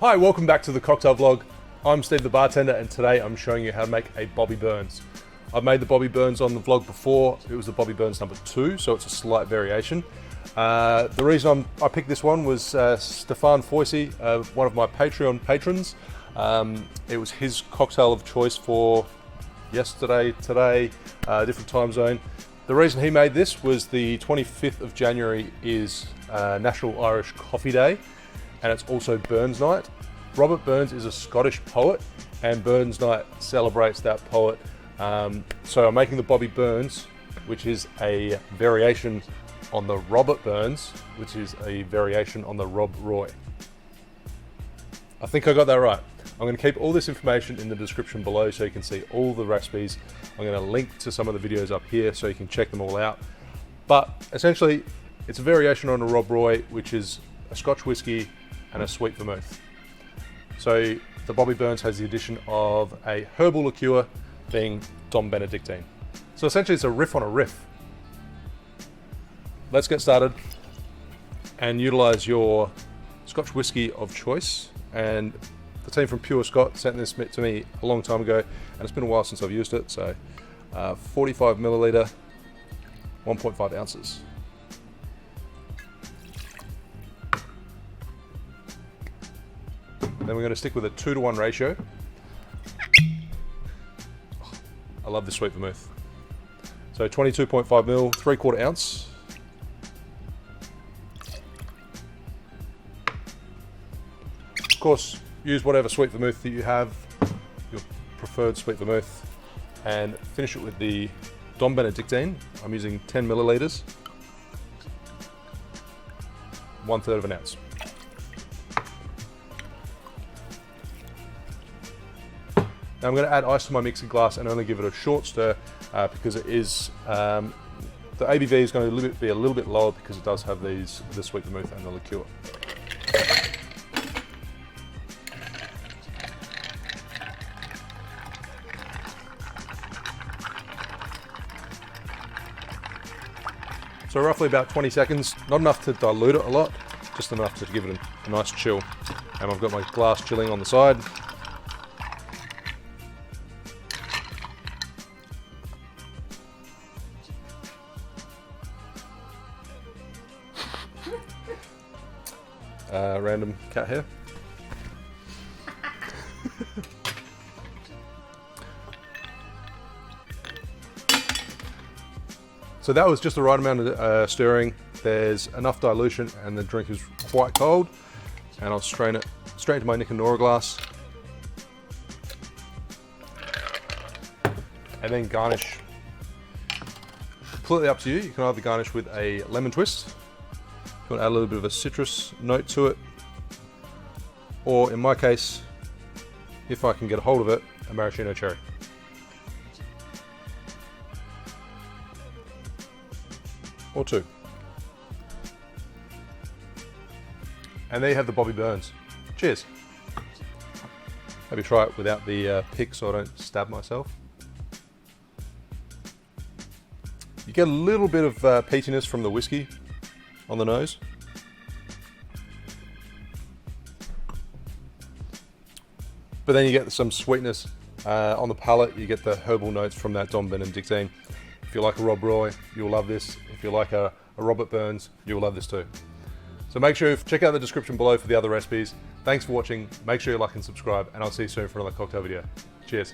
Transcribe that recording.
Hi, welcome back to the cocktail vlog. I'm Steve the bartender, and today I'm showing you how to make a Bobby Burns. I've made the Bobby Burns on the vlog before. It was the Bobby Burns number 2, so it's a slight variation. The reason I picked this one was Stefan Foisey, one of my Patreon patrons. It was his cocktail of choice for yesterday, today, different time zone. The reason he made this was the 25th of January is National Irish Coffee Day, and it's also Burns Night. Robert Burns is a Scottish poet, and Burns Night celebrates that poet. So I'm making the Bobby Burns, which is a variation on the Robert Burns, which is a variation on the Rob Roy. I think I got that right. I'm going to keep all this information in the description below so you can see all the recipes. I'm going to link to some of the videos up here so you can check them all out. But essentially, it's a variation on a Rob Roy, which is a Scotch whiskey and a Sweet Vermouth. So the Bobby Burns has the addition of a herbal liqueur being Dom Benedictine. So essentially it's a riff on a riff. Let's get started and utilize your Scotch whiskey of choice. And the team from Pure Scott sent this to me a long time ago, and it's been a while since I've used it. So 45 milliliter, 1.5 ounces. Then we're going to stick with a 2-to-1 ratio. I love the Sweet Vermouth. So 22.5 mil, 3/4 ounce. Of course, use whatever Sweet Vermouth that you have, your preferred Sweet Vermouth, and finish it with the Dom Benedictine. I'm using 10 milliliters, 1/3 of an ounce. Now I'm going to add ice to my mixing glass and only give it a short stir because it is the ABV is going to be a little bit lower because it does have the Sweet Vermouth and the liqueur. So roughly about 20 seconds, not enough to dilute it a lot, just enough to give it a nice chill. And I've got my glass chilling on the side. Random cat hair. So that was just the right amount of stirring. There's enough dilution and the drink is quite cold. And I'll strain it straight into my Nick and Nora glass. And then garnish. Completely up to you. You can either garnish with a lemon twist. You want to add a little bit of a citrus note to it, or in my case, if I can get a hold of it, a maraschino cherry. Or 2. And there you have the Bobby Burns. Cheers. Maybe try it without the pick so I don't stab myself. You get a little bit of peatiness from the whiskey on the nose. But then you get some sweetness on the palate. You get the herbal notes from that Dom Benedictine. If you like a Rob Roy, you'll love this. If you like a Robert Burns, you'll love this too. So make sure you check out the description below for the other recipes. Thanks for watching. Make sure you like and subscribe, and I'll see you soon for another cocktail video. Cheers.